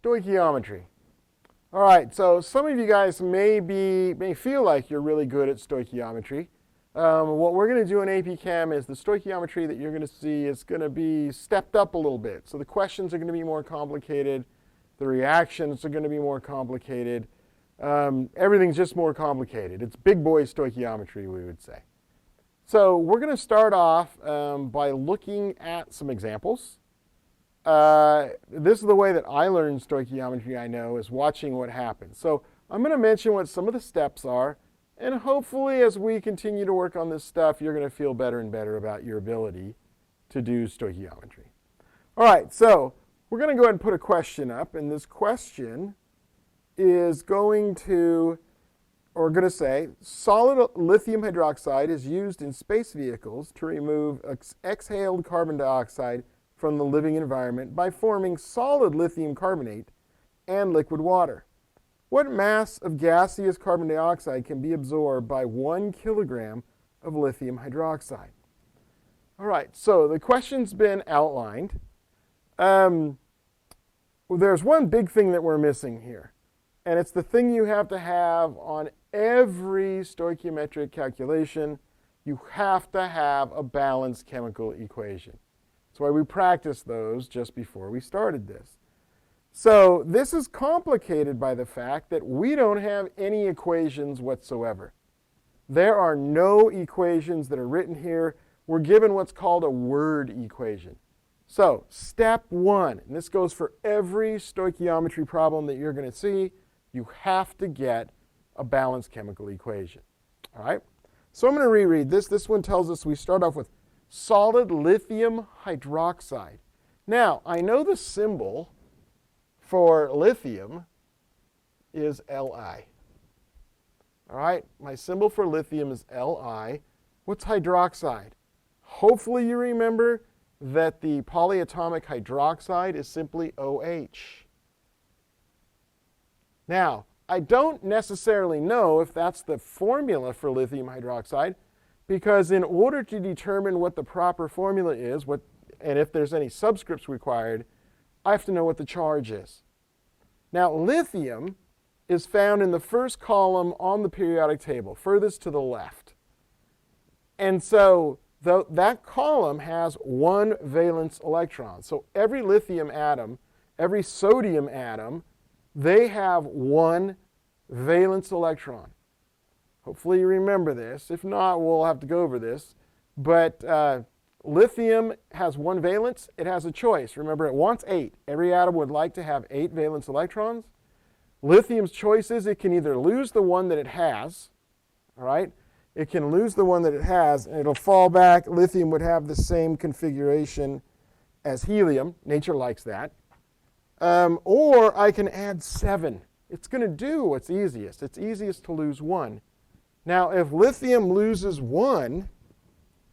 Stoichiometry. All right, so some of you guys may feel like you're really good at stoichiometry. What we're going to do in AP Chem is the stoichiometry that you're going to see is going to be stepped up a little bit. So the questions are going to be more complicated. The reactions are going to be more complicated. Everything's just more complicated. It's big boy stoichiometry, we would say. So we're going to start off by looking at some examples. This is the way that I learned stoichiometry, I know, is watching what happens. So I'm going to mention what some of the steps are, and hopefully as we continue to work on this stuff, you're going to feel better and better about your ability to do stoichiometry. All right, so we're going to go ahead and put a question up, and this question is going to say, solid lithium hydroxide is used in space vehicles to remove exhaled carbon dioxide from the living environment by forming solid lithium carbonate and liquid water. What mass of gaseous carbon dioxide can be absorbed by 1 kilogram of lithium hydroxide? All right, so the question's been outlined. There's one big thing that we're missing here, and it's the thing you have to have on every stoichiometric calculation. You have to have a balanced chemical equation. That's why we practiced those just before we started this. So this is complicated by the fact that we don't have any equations whatsoever. There are no equations that are written here. We're given what's called a word equation. So step one, and this goes for every stoichiometry problem that you're going to see, you have to get a balanced chemical equation. All right? So I'm going to reread this. This one tells us we start off with solid lithium hydroxide. Now, I know the symbol for lithium is Li. All right, my symbol for lithium is Li. What's hydroxide? Hopefully you remember that the polyatomic hydroxide is simply OH. Now, I don't necessarily know if that's the formula for lithium hydroxide, because in order to determine what the proper formula is, and if there's any subscripts required, I have to know what the charge is. Now, lithium is found in the first column on the periodic table, furthest to the left. And so that column has 1 valence electron. So every lithium atom, every sodium atom, they have 1 valence electron. Hopefully you remember this. If not, we'll have to go over this. But lithium has 1 valence. It has a choice. Remember, it wants 8. Every atom would like to have 8 valence electrons. Lithium's choice is it can either lose the one that it has, all right? It can lose the one that it has, and it'll fall back. Lithium would have the same configuration as helium. Nature likes that. Or I can add 7. It's going to do what's easiest. It's easiest to lose 1. Now, if lithium loses 1,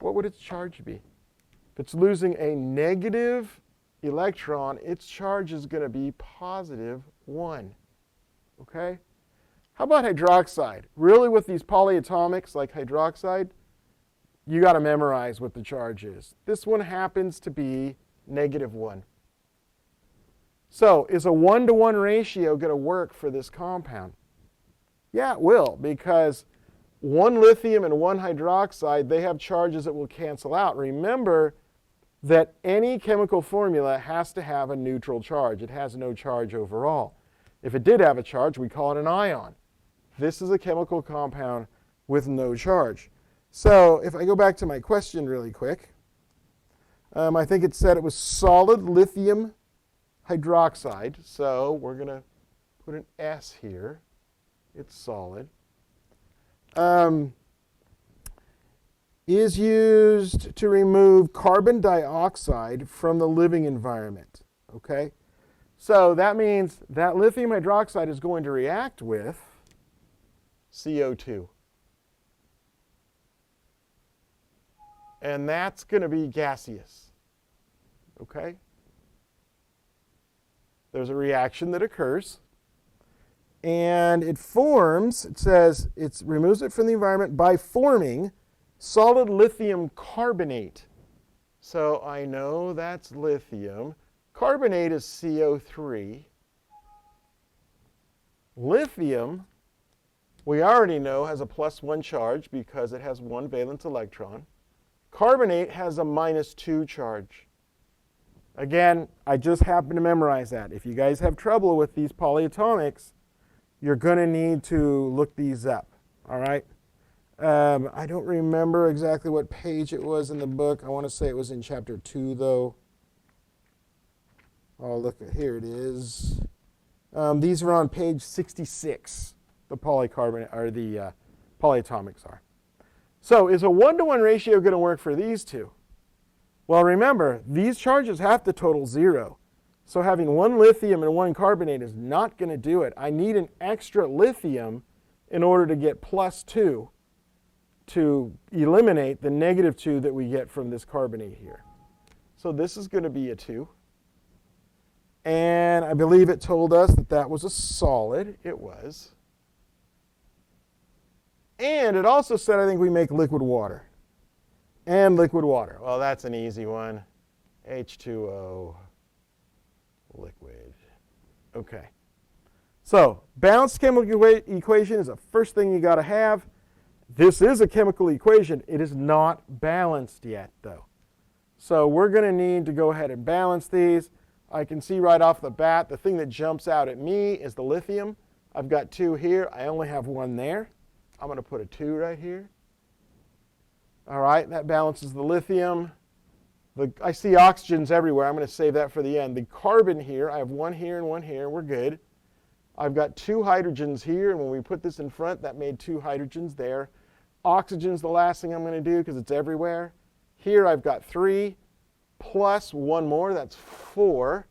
what would its charge be? If it's losing a negative electron, its charge is going to be positive 1. Okay? How about hydroxide? Really, with these polyatomics like hydroxide, you got to memorize what the charge is. This one happens to be negative 1. So is a 1-to-1 ratio going to work for this compound? Yeah, it will, because 1 lithium and 1 hydroxide, they have charges that will cancel out. Remember that any chemical formula has to have a neutral charge. It has no charge overall. If it did have a charge, we call it an ion. This is a chemical compound with no charge. So if I go back to my question really quick, I think it said it was solid lithium hydroxide. So we're going to put an S here. It's solid. Is used to remove carbon dioxide from the living environment. Okay? So that means that lithium hydroxide is going to react with CO2. And that's going to be gaseous. Okay? There's a reaction that occurs. And it forms, it says, it removes it from the environment by forming solid lithium carbonate. So I know that's lithium. Carbonate is CO3. Lithium, we already know, has a +1 charge because it has one valence electron. Carbonate has a -2 charge. Again, I just happen to memorize that. If you guys have trouble with these polyatomics, you're going to need to look these up, all right? I don't remember exactly what page it was in the book. I want to say it was in chapter 2, though. Oh, look, here it is. These are on page 66, the polycarbonate, or the polyatomics are. So is a 1-to-1 ratio going to work for these two? Well, remember, these charges have to total 0. So having one lithium and one carbonate is not going to do it. I need an extra lithium in order to get +2 to eliminate the -2 that we get from this carbonate here. So this is going to be a 2. And I believe it told us that that was a solid. It was. And it also said, I think, we make liquid water. And liquid water. Well, that's an easy one. H2O, liquid. Okay. So balanced chemical equation is the first thing you got to have. This is a chemical equation. It is not balanced yet, though. So we're going to need to go ahead and balance these. I can see right off the bat, the thing that jumps out at me is the lithium. I've got 2 here. I only have 1 there. I'm going to put a 2 right here. All right, that balances the lithium. I see oxygens everywhere. I'm going to save that for the end. The carbon here, I have 1 here and 1 here. We're good. I've got 2 hydrogens here, and when we put this in front, that made 2 hydrogens there. Oxygen's the last thing I'm going to do because it's everywhere. Here I've got 3 plus 1 more, that's 4.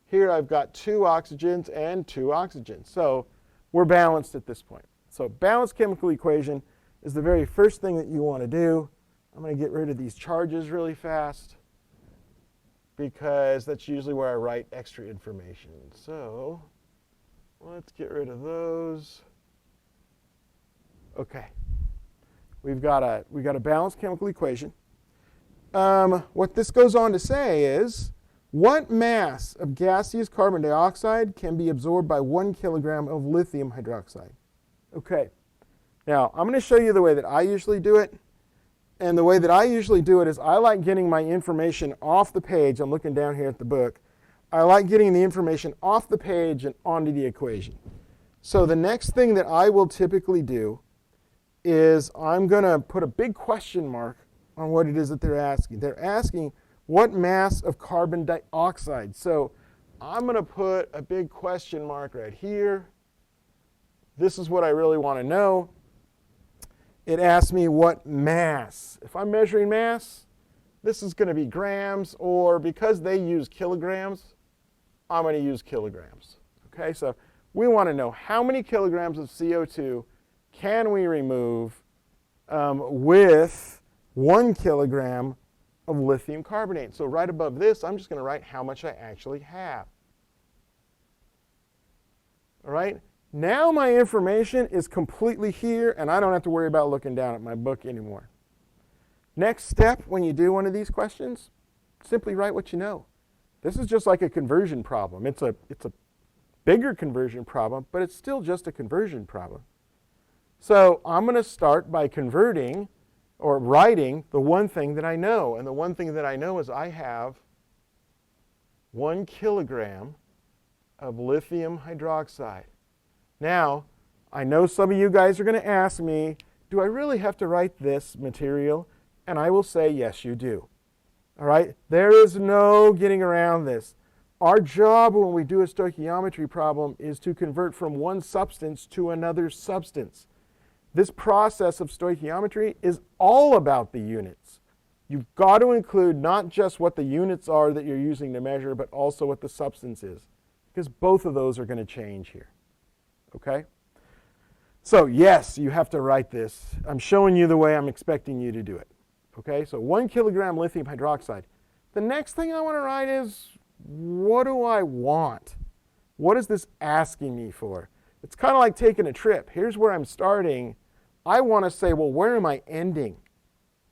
Here I've got 2 oxygens and 2 oxygens. So we're balanced at this point. So balanced chemical equation is the very first thing that you want to do. I'm going to get rid of these charges really fast because that's usually where I write extra information. So let's get rid of those. Okay. We've got a balanced chemical equation. What this goes on to say is, what mass of gaseous carbon dioxide can be absorbed by 1 kilogram of lithium hydroxide? Okay. Now, I'm going to show you the way that I usually do it. And the way that I usually do it is I like getting my information off the page. I'm looking down here at the book. I like getting the information off the page and onto the equation. So the next thing that I will typically do is I'm going to put a big question mark on what it is that they're asking. They're asking what mass of carbon dioxide. So I'm going to put a big question mark right here. This is what I really want to know. It asks me what mass. If I'm measuring mass, this is going to be grams, or because they use kilograms, I'm going to use kilograms. Okay, so we want to know how many kilograms of CO2 can we remove with 1 kilogram of lithium carbonate. So right above this, I'm just going to write how much I actually have. All right? Now my information is completely here, and I don't have to worry about looking down at my book anymore. Next step when you do one of these questions, simply write what you know. This is just like a conversion problem. It's a bigger conversion problem, but it's still just a conversion problem. So I'm going to start by converting or writing the one thing that I know. And the one thing that I know is I have 1 kilogram of lithium hydroxide. Now, I know some of you guys are going to ask me, do I really have to write this material? And I will say, yes, you do. All right? There is no getting around this. Our job when we do a stoichiometry problem is to convert from one substance to another substance. This process of stoichiometry is all about the units. You've got to include not just what the units are that you're using to measure, but also what the substance is, because both of those are going to change here. Okay? So yes, you have to write this. I'm showing you the way I'm expecting you to do it. Okay? So 1 kilogram lithium hydroxide. The next thing I want to write is, what do I want? What is this asking me for? It's kind of like taking a trip. Here's where I'm starting. I want to say, well, where am I ending?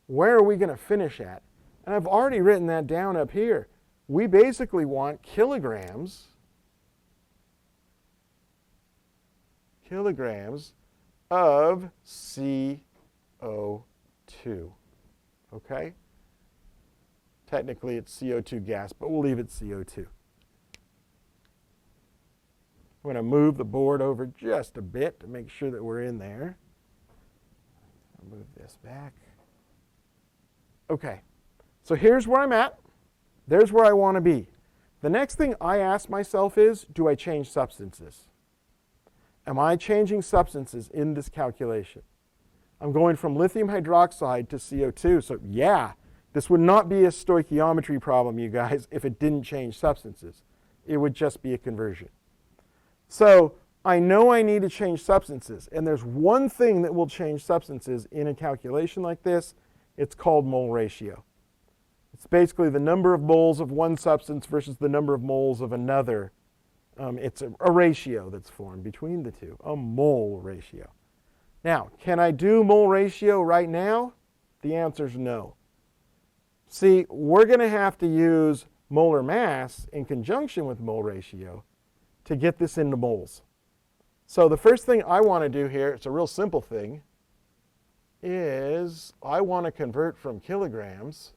Where are we going to finish at? And I've already written that down up here. We basically want kilograms kilograms of CO2. Okay? Technically, it's CO2 gas, but we'll leave it CO2. I'm going to move the board over just a bit to make sure that we're in there. I'll move this back. Okay, so here's where I'm at. There's where I want to be. The next thing I ask myself is, do I change substances? Am I changing substances in this calculation? I'm going from lithium hydroxide to CO2, so yeah, this would not be a stoichiometry problem, you guys, if it didn't change substances. It would just be a conversion. So I know I need to change substances, and there's one thing that will change substances in a calculation like this. It's called mole ratio. It's basically the number of moles of one substance versus the number of moles of another. It's a ratio that's formed between the two, a mole ratio. Now, can I do mole ratio right now? The answer is no. See, we're going to have to use molar mass in conjunction with mole ratio to get this into moles. So the first thing I want to do here, it's a real simple thing, is I want to convert from kilograms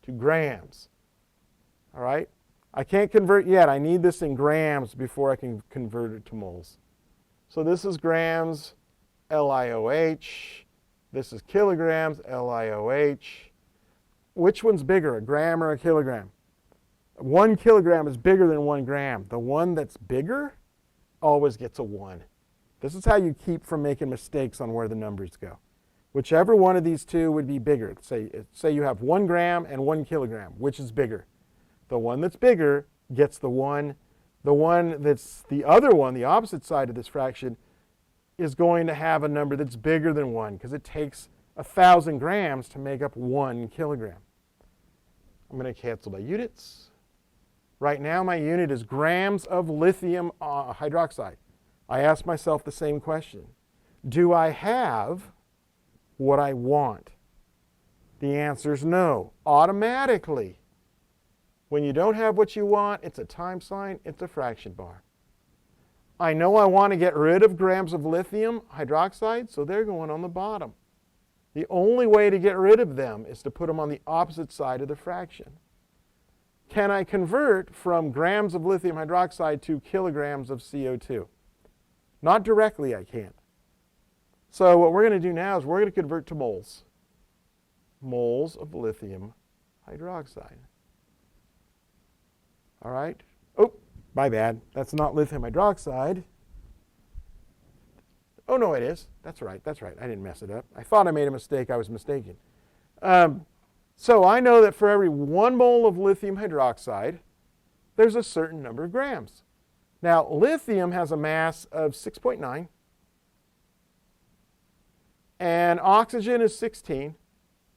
to grams. All right? I can't convert yet. I need this in grams before I can convert it to moles. So this is grams, LiOH. This is kilograms, LiOH. Which one's bigger, a gram or a kilogram? 1 kilogram is bigger than 1 gram. The one that's bigger always gets a 1. This is how you keep from making mistakes on where the numbers go. Whichever one of these two would be bigger. Say you have 1 gram and 1 kilogram. Which is bigger? The one that's bigger gets the 1. The one that's the other one, the opposite side of this fraction, is going to have a number that's bigger than 1 because it takes 1,000 grams to make up 1 kilogram. I'm going to cancel my units. Right now my unit is grams of lithium hydroxide. I ask myself the same question. Do I have what I want? The answer is no. Automatically. When you don't have what you want, it's a time sign, it's a fraction bar. I know I want to get rid of grams of lithium hydroxide, so they're going on the bottom. The only way to get rid of them is to put them on the opposite side of the fraction. Can I convert from grams of lithium hydroxide to kilograms of CO2? Not directly, I can't. So what we're going to do now is we're going to convert to moles. Moles of lithium hydroxide. All right. Oh, my bad. That's not lithium hydroxide. Oh, no, it is. That's right. That's right. I didn't mess it up. I thought I made a mistake. I was mistaken. So I know that for every 1 mole of lithium hydroxide, there's a certain number of grams. Now, lithium has a mass of 6.9, and oxygen is 16.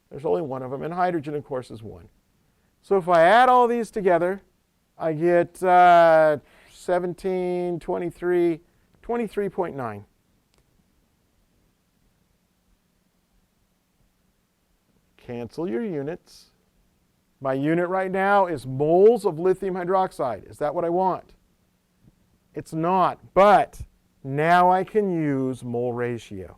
There's only one of them, and hydrogen, of course, is 1. So if I add all these together, I get 17, 23, 23.9. Cancel your units. My unit right now is moles of lithium hydroxide. Is that what I want? It's not, but now I can use mole ratio.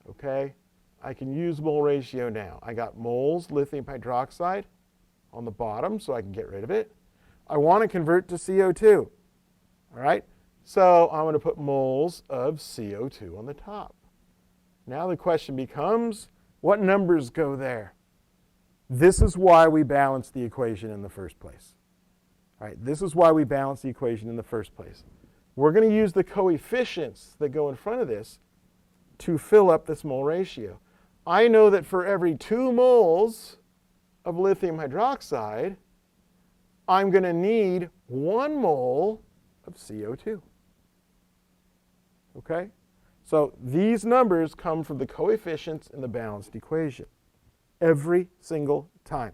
Okay? I can use mole ratio now. I got moles lithium hydroxide on the bottom, so I can get rid of it. I want to convert to CO2. All right? So I'm going to put moles of CO2 on the top. Now the question becomes, what numbers go there? This is why we balance the equation in the first place. All right, this is why we balance the equation in the first place. We're going to use the coefficients that go in front of this to fill up this mole ratio. I know that for every 2 moles of lithium hydroxide, I'm going to need 1 mole of CO2. Okay? So these numbers come from the coefficients in the balanced equation every single time.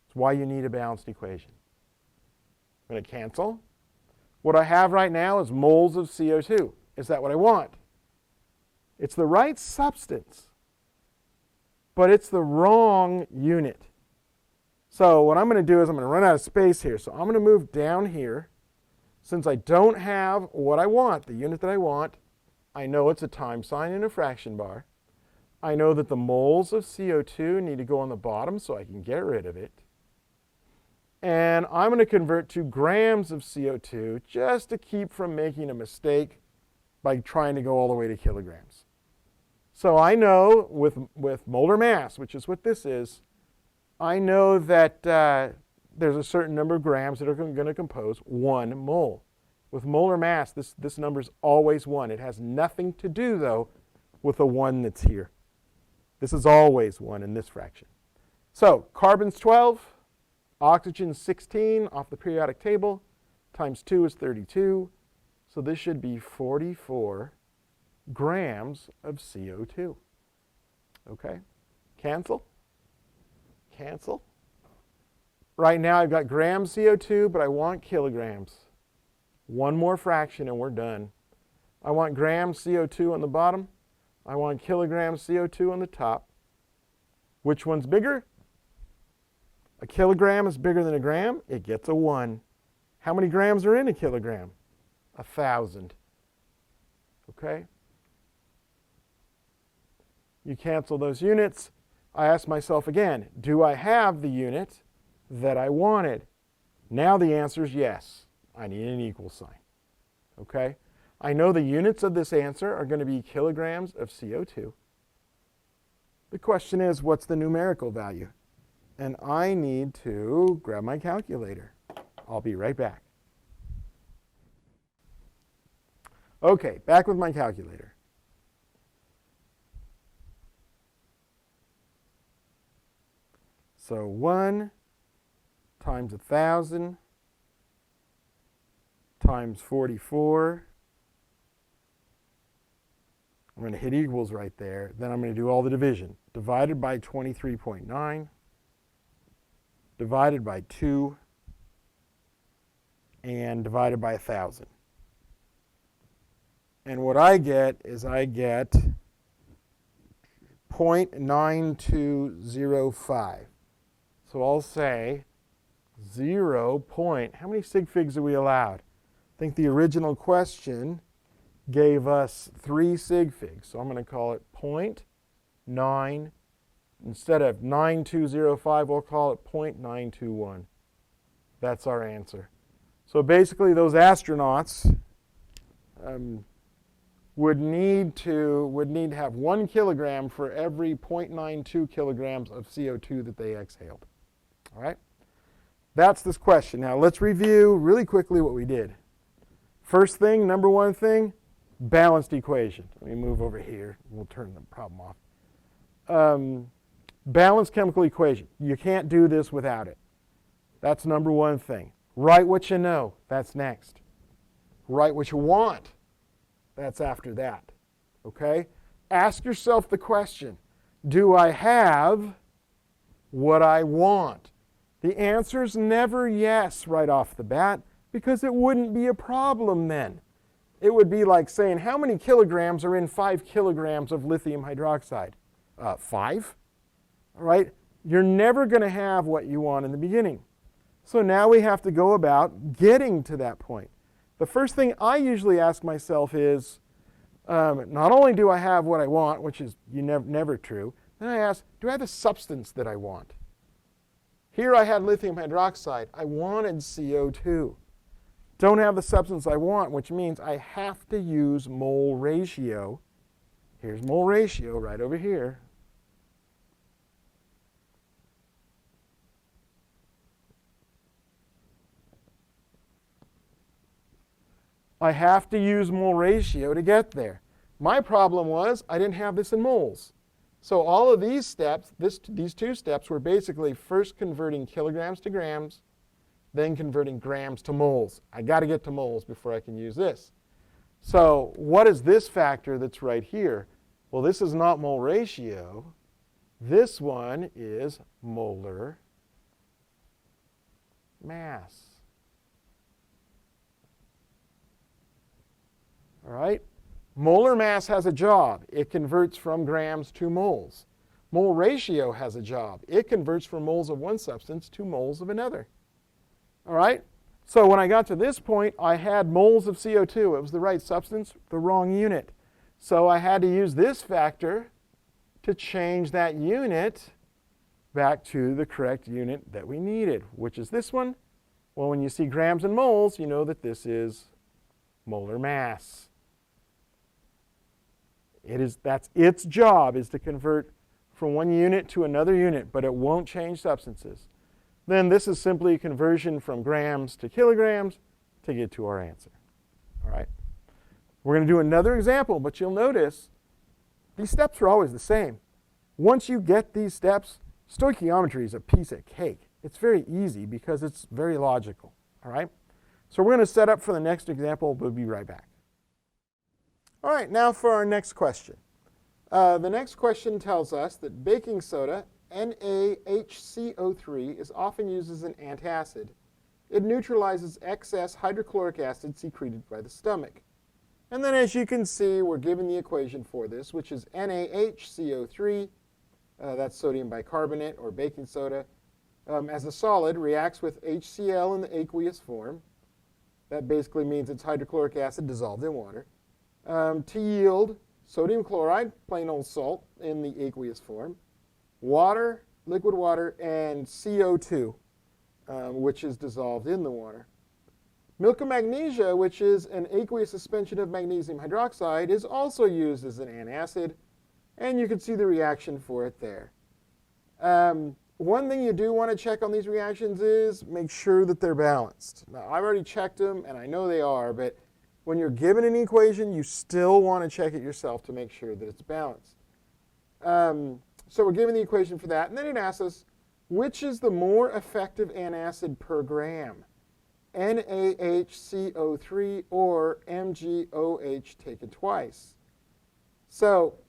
That's why you need a balanced equation. I'm going to cancel. What I have right now is moles of CO2. Is that what I want? It's the right substance, but it's the wrong unit. So what I'm going to do is I'm going to run out of space here. So I'm going to move down here. Since I don't have what I want, the unit that I want, I know it's a time sign in a fraction bar. I know that the moles of CO2 need to go on the bottom so I can get rid of it. And I'm going to convert to grams of CO2 just to keep from making a mistake by trying to go all the way to kilograms. So I know with molar mass, which is what this is, I know that there's a certain number of grams that are going to compose 1 mole. With molar mass, this number is always 1. It has nothing to do, though, with the 1 that's here. This is always 1 in this fraction. So carbon's 12, oxygen's 16 off the periodic table, times 2 is 32. So this should be 44 grams of CO2. Okay? Cancel. Cancel. Right now I've got grams CO2, but I want kilograms. One more fraction and we're done. I want grams CO2 on the bottom. I want kilograms CO2 on the top. Which one's bigger? A kilogram is bigger than a gram. It gets a 1. How many grams are in a kilogram? 1,000. Okay? You cancel those units. I ask myself again, do I have the unit that I wanted? Now the answer is yes. I need an equal sign. Okay? I know the units of this answer are going to be kilograms of CO2. The question is, what's the numerical value? And I need to grab my calculator. I'll be right back. Okay, back with my calculator. So 1 times 1,000 times 44. I'm going to hit equals right there. Then I'm going to do all the division. Divided by 23.9. Divided by 2. And divided by 1,000. And what I get is I get 0.9205. So I'll say 0. How many sig figs are we allowed? I think the original question gave us 3 sig figs. So I'm going to call it 0.9. Instead of 9205, we'll call it 0.921. That's our answer. So basically those astronauts would need to have 1 kilogram for every 0.92 kilograms of CO2 that they exhaled. All right? That's this question. Now let's review really quickly what we did. First thing, number 1 thing, balanced equation. Let me move over here. We'll turn the problem off. Balanced chemical equation. You can't do this without it. That's number 1 thing. Write what you know. That's next. Write what you want. That's after that. Okay? Ask yourself the question, do I have what I want? The answer is never yes right off the bat, because it wouldn't be a problem then. It would be like saying, how many kilograms are in 5 kilograms of lithium hydroxide? 5. All right? You're never going to have what you want in the beginning. So now we have to go about getting to that point. The first thing I usually ask myself is, not only do I have what I want, which is never true, then I ask, do I have the substance that I want? Here I had lithium hydroxide. I wanted CO2. Don't have the substance I want, which means I have to use mole ratio. Here's mole ratio right over here. I have to use mole ratio to get there. My problem was I didn't have this in moles. So all of these steps, these 2 steps, were basically first converting kilograms to grams, then converting grams to moles. I got to get to moles before I can use this. So what is this factor that's right here? Well, this is not mole ratio. This one is molar mass. All right? Molar mass has a job. It converts from grams to moles. Mole ratio has a job. It converts from moles of one substance to moles of another. All right? So when I got to this point, I had moles of CO2. It was the right substance, the wrong unit. So I had to use this factor to change that unit back to the correct unit that we needed, which is this one. Well, when you see grams and moles, you know that this is molar mass. That's its job, is to convert from one unit to another unit, but it won't change substances. Then this is simply a conversion from grams to kilograms to get to our answer. All right. We're going to do another example, but you'll notice these steps are always the same. Once you get these steps, stoichiometry is a piece of cake. It's very easy because it's very logical. All right. So we're going to set up for the next example. We'll be right back. All right, now for our next question. The next question tells us that baking soda, NaHCO3, is often used as an antacid. It neutralizes excess hydrochloric acid secreted by the stomach. And then as you can see, we're given the equation for this, which is NaHCO3, that's sodium bicarbonate or baking soda, as a solid reacts with HCl in the aqueous form. That basically means it's hydrochloric acid dissolved in water. To yield sodium chloride, plain old salt, in the aqueous form, water, liquid water, and CO2, which is dissolved in the water. Milk of magnesia, which is an aqueous suspension of magnesium hydroxide, is also used as an antacid, and you can see the reaction for it there. One thing you do want to check on these reactions is make sure that they're balanced. Now, I've already checked them, and I know they are, but when you're given an equation, you still want to check it yourself to make sure that it's balanced. So we're given the equation for that, and then it asks us, which is the more effective antacid per gram? NaHCO3 or MgOH taken twice? So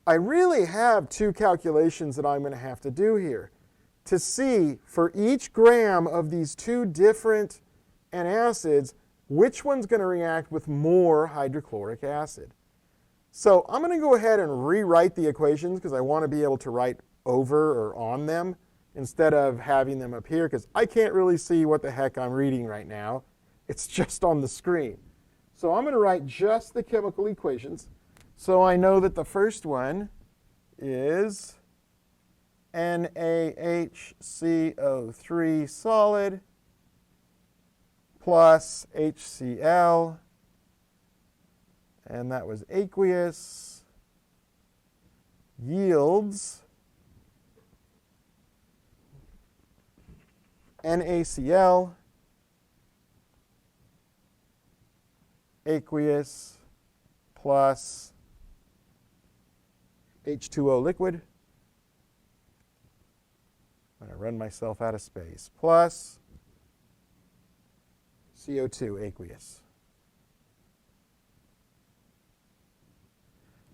I really have two calculations that I'm going to have to do here to see for each gram of these two different antacids which one's going to react with more hydrochloric acid. So I'm going to go ahead and rewrite the equations because I want to be able to write over or on them instead of having them up here because I can't really see what the heck I'm reading right now. It's just on the screen. So I'm going to write just the chemical equations. So I know that the first one is NaHCO3 solid plus HCl, and that was aqueous, yields NaCl, aqueous, plus H2O liquid. I'm going to run myself out of space, plus CO2 aqueous.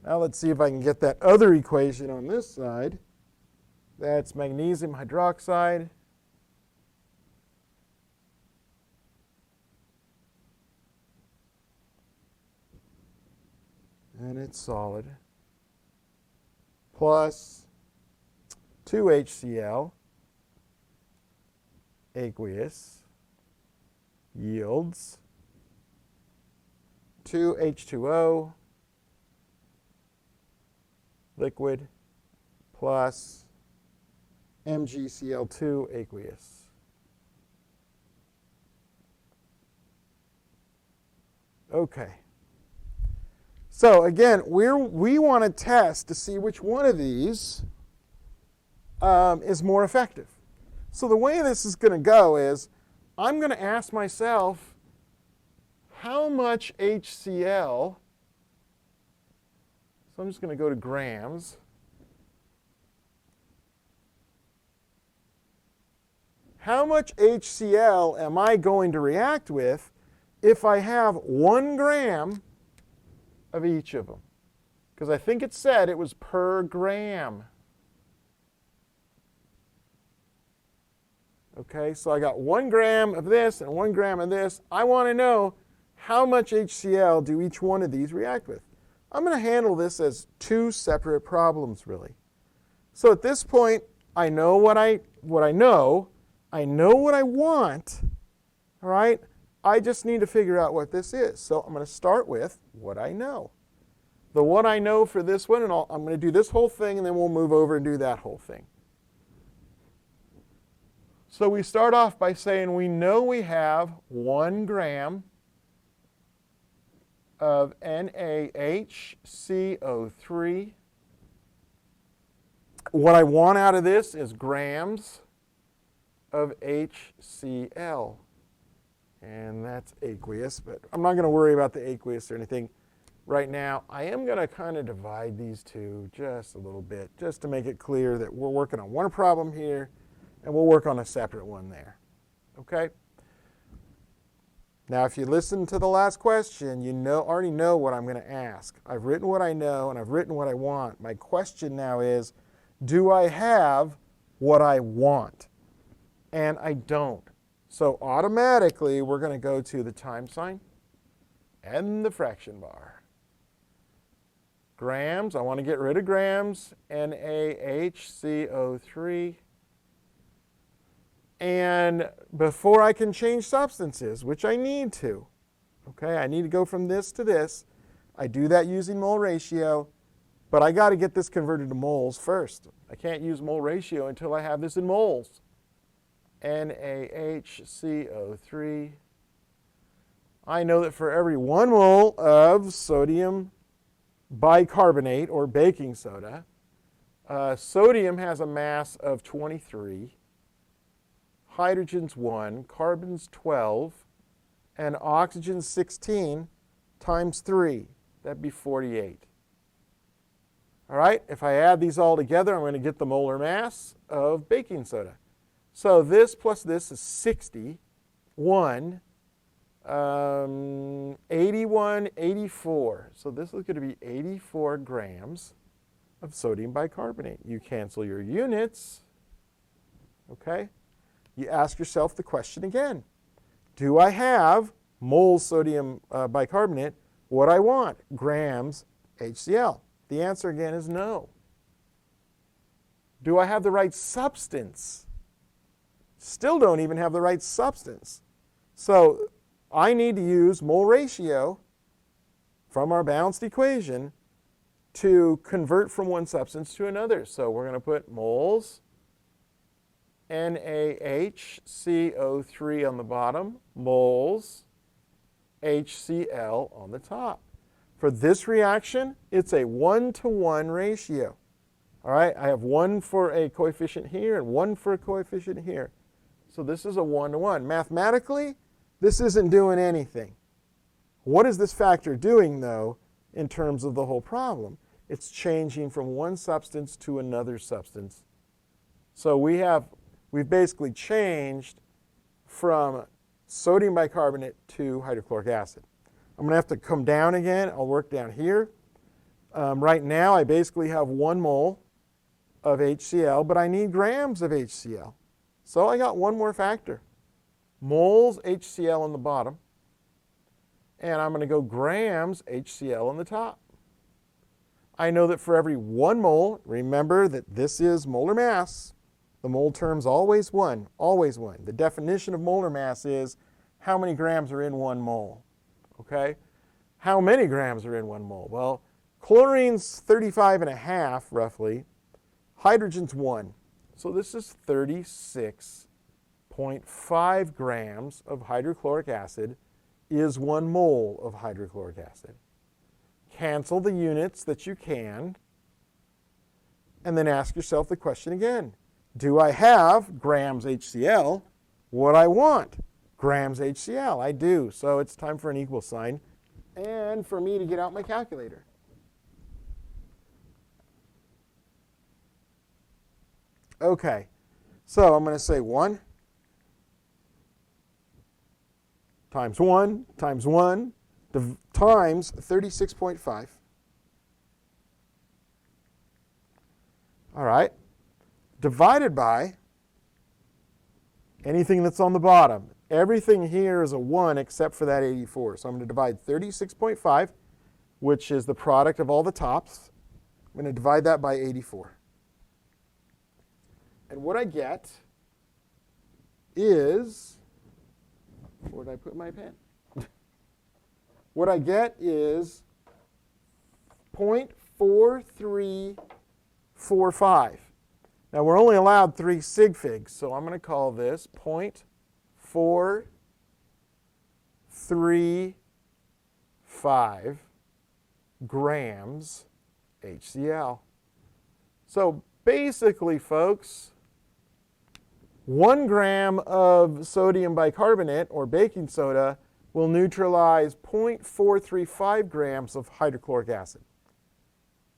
Now let's see if I can get that other equation on this side. That's magnesium hydroxide and it's solid plus 2HCl aqueous yields 2H2O liquid plus MgCl2 aqueous. Okay. So again, we want to test to see which one of these is more effective. So the way this is going to go is I'm going to ask myself how much HCl, so I'm just going to go to grams. How much HCl am I going to react with if I have 1 gram of each of them? Because I think it said it was per gram. Okay, so I got 1 gram of this and 1 gram of this. I want to know how much HCl do each one of these react with. I'm going to handle this as 2 separate problems, really. So at this point, I know what I know. I know what I want. All right? I just need to figure out what this is. So I'm going to start with what I know. The what I know for this one, and I'm going to do this whole thing, and then we'll move over and do that whole thing. So we start off by saying we know we have 1 gram of NaHCO3. What I want out of this is grams of HCl. And that's aqueous, but I'm not going to worry about the aqueous or anything right now. I am going to kind of divide these two just a little bit, just to make it clear that we're working on one problem here, and we'll work on a separate one there. Okay? Now, if you listen to the last question, you already know what I'm going to ask. I've written what I know, and I've written what I want. My question now is, do I have what I want? And I don't. So automatically, we're going to go to the time sign and the fraction bar. Grams, I want to get rid of grams, NaHCO3. And before I can change substances, which I need to, okay, I need to go from this to this. I do that using mole ratio, but I got to get this converted to moles first. I can't use mole ratio until I have this in moles. NaHCO3. I know that for every 1 mole of sodium bicarbonate or baking soda, sodium has a mass of 23. Hydrogen's 1, carbon's 12, and oxygen's 16 times 3. That'd be 48. All right, if I add these all together, I'm going to get the molar mass of baking soda. So this plus this is 61, 81, 84. So this is going to be 84 grams of sodium bicarbonate. You cancel your units, okay? You ask yourself the question again. Do I have moles sodium bicarbonate what I want? Grams HCl. The answer again is no. Do I have the right substance? Still don't even have the right substance. So I need to use mole ratio from our balanced equation to convert from one substance to another. So we're going to put moles NaHCO3 on the bottom, moles HCl on the top. For this reaction, it's a 1-to-1 ratio. All right, I have 1 for a coefficient here and 1 for a coefficient here. So this is a 1-to-1. Mathematically, this isn't doing anything. What is this factor doing, though, in terms of the whole problem? It's changing from one substance to another substance. So we've basically changed from sodium bicarbonate to hydrochloric acid. I'm going to have to come down again. I'll work down here. Right now, I basically have 1 mole of HCl, but I need grams of HCl. So I got one more factor. Moles HCl on the bottom, and I'm going to go grams HCl on the top. I know that for every 1 mole, remember that this is molar mass. The mole term's always 1, always 1. The definition of molar mass is how many grams are in 1 mole. Okay? How many grams are in 1 mole? Well, chlorine's 35.5 roughly. Hydrogen's 1. So this is 36.5 grams of hydrochloric acid is 1 mole of hydrochloric acid. Cancel the units that you can, and then ask yourself the question again. Do I have grams HCl what I want? Grams HCl, I do. So it's time for an equal sign and for me to get out my calculator. Okay, so I'm going to say 1 times 1 times 1 times 36.5. All right, divided by anything that's on the bottom. Everything here is a 1 except for that 84. So I'm going to divide 36.5, which is the product of all the tops. I'm going to divide that by 84. And what I get is Where did I put my pen? What I get is 0.4345. Now, we're only allowed 3 sig figs, so I'm going to call this 0.435 grams HCl. So basically, folks, 1 gram of sodium bicarbonate or baking soda will neutralize 0.435 grams of hydrochloric acid.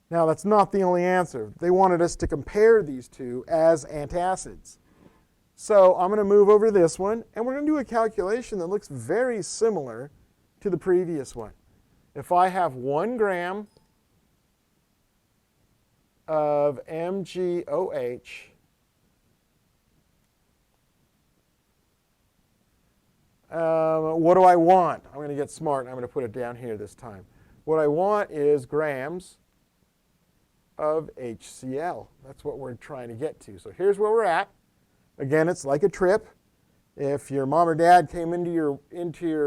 Now, that's not the only answer. They wanted us to compare these two as antacids. So I'm going to move over to this one, and we're going to do a calculation that looks very similar to the previous one. If I have 1 gram of MgOH, what do I want? I'm going to get smart, and I'm going to put it down here this time. What I want is grams of HCl. That's what we're trying to get to. So here's where we're at. Again, it's like a trip. If your mom or dad came into your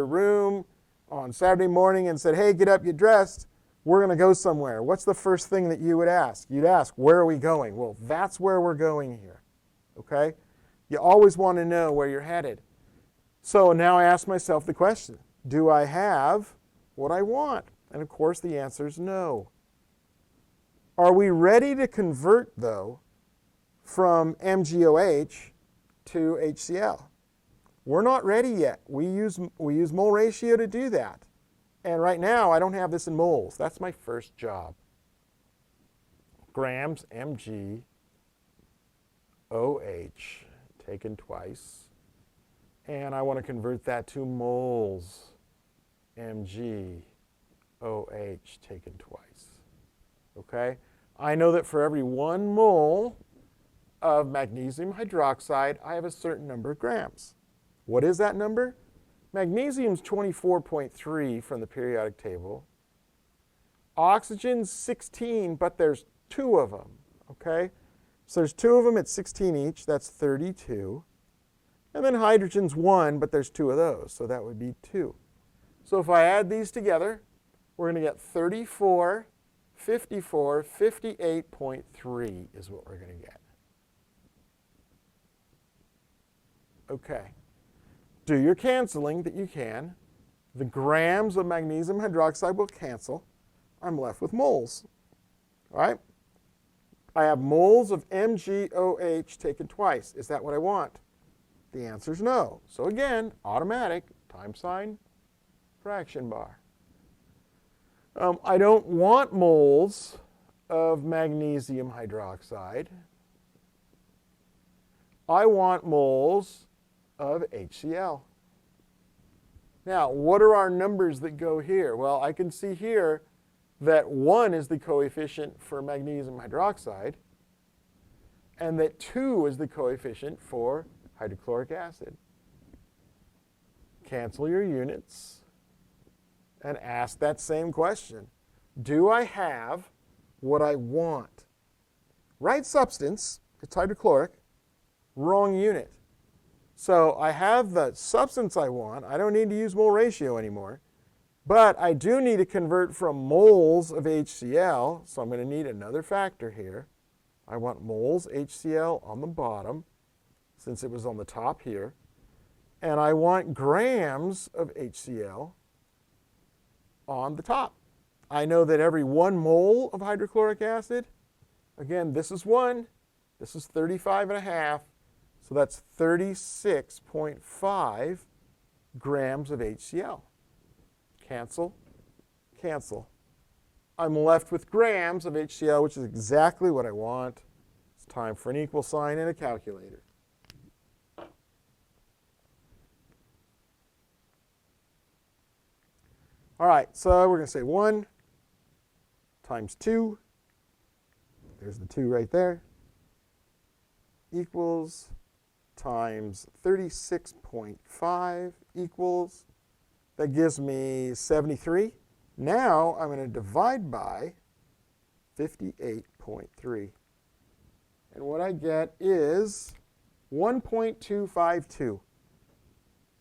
room on Saturday morning and said, hey, get up, get dressed, we're going to go somewhere. What's the first thing that you would ask? You'd ask, where are we going? Well, that's where we're going here. Okay? You always want to know where you're headed. So now I ask myself the question, do I have what I want? And of course the answer is no. Are we ready to convert, though, from MgOH to HCl? We're not ready yet. We use mole ratio to do that. And right now, I don't have this in moles. That's my first job. Grams MgOH taken twice. And I want to convert that to moles MgOH taken twice. Okay? I know that for every 1 mole of magnesium hydroxide, I have a certain number of grams. What is that number? Magnesium's 24.3 from the periodic table. Oxygen's 16, but there's 2 of them. Okay? So there's 2 of them at 16 each. That's 32. And then hydrogen's 1, but there's 2 of those. So that would be 2. So if I add these together, we're going to get 34, 54, 58.3 is what we're going to get. Okay. Do your canceling that you can. The grams of magnesium hydroxide will cancel. I'm left with moles. All right? I have moles of MgOH taken twice. Is that what I want? The answer is no. So again, automatic, time sign, fraction bar. I don't want moles of magnesium hydroxide. I want moles of HCl. Now, what are our numbers that go here? Well, I can see here that 1 is the coefficient for magnesium hydroxide, and that 2 is the coefficient for hydrochloric acid. Cancel your units and ask that same question. Do I have what I want? Right substance, it's hydrochloric, wrong unit. So I have the substance I want. I don't need to use mole ratio anymore. But I do need to convert from moles of HCl, so I'm going to need another factor here. I want moles HCl on the bottom, since it was on the top here. And I want grams of HCl on the top. I know that every 1 mole of hydrochloric acid, again, this is 1, this is 35.5, so that's 36.5 grams of HCl. Cancel, cancel. I'm left with grams of HCl, which is exactly what I want. It's time for an equal sign and a calculator. All right, so we're going to say 1 times 2, there's the 2 right there, equals times 36.5 equals, that gives me 73. Now I'm going to divide by 58.3. And what I get is 1.252.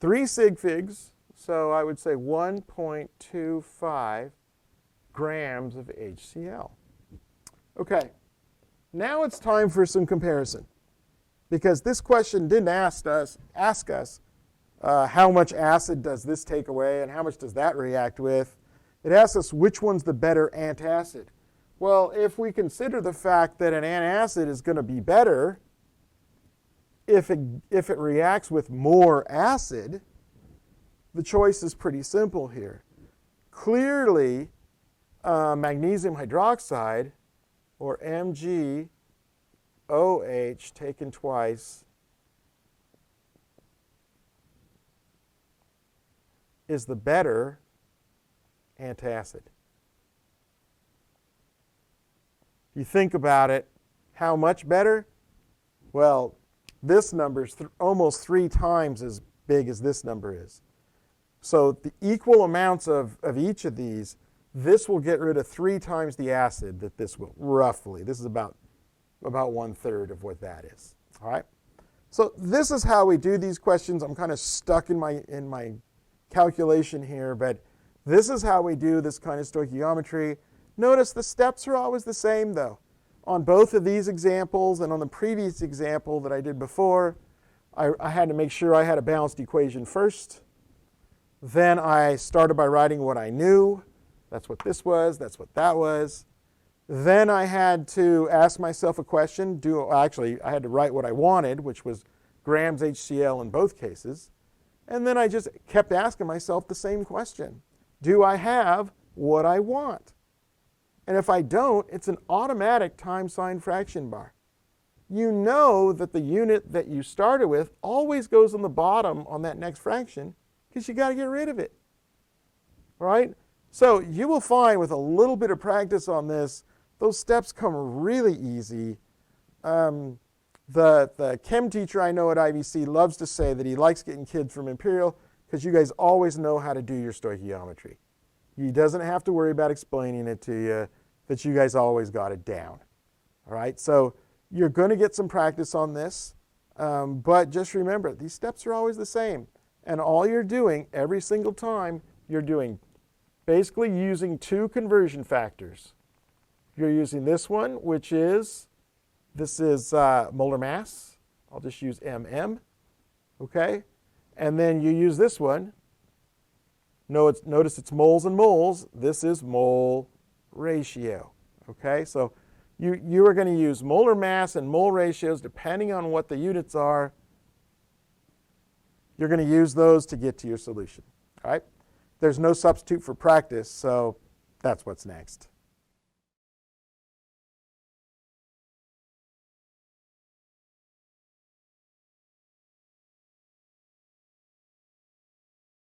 3 sig figs, so I would say 1.25 grams of HCl. Okay, now it's time for some comparison, because this question didn't ask us how much acid does this take away and how much does that react with. It asks us which one's the better antacid. Well, if we consider the fact that an antacid is going to be better if it reacts with more acid, the choice is pretty simple here. Clearly, magnesium hydroxide, or MgOH taken twice, is the better antacid. If you think about it, how much better? Well, this number is almost 3 times as big as this number is. So the equal amounts of each of these, this will get rid of 3 times the acid that this will, roughly. This is about 1/3 of what that is. All right? So this is how we do these questions. I'm kind of stuck in my calculation here, but this is how we do this kind of stoichiometry. Notice the steps are always the same, though. On both of these examples and on the previous example that I did before, I had to make sure I had a balanced equation first. Then I started by writing what I knew. That's what this was. That's what that was. Then I had to ask myself a question. Actually, I had to write what I wanted, which was grams HCl in both cases. And then I just kept asking myself the same question. Do I have what I want? And if I don't, it's an automatic time sign fraction bar. You know that the unit that you started with always goes on the bottom on that next fraction because you got to get rid of it. All right? So you will find with a little bit of practice on this, those steps come really easy. The chem teacher I know at IVC loves to say that he likes getting kids from Imperial because you guys always know how to do your stoichiometry. He doesn't have to worry about explaining it to you, that you guys always got it down. All right, so you're going to get some practice on this, but just remember, these steps are always the same. And all you're doing every single time, you're doing basically using 2 conversion factors. You're using this one, which is, this is molar mass. I'll just use MM, okay? And then you use this one. Notice it's moles and moles. This is mole ratio, okay? So you are going to use molar mass and mole ratios depending on what the units are. You're going to use those to get to your solution, all right? There's no substitute for practice, so that's what's next.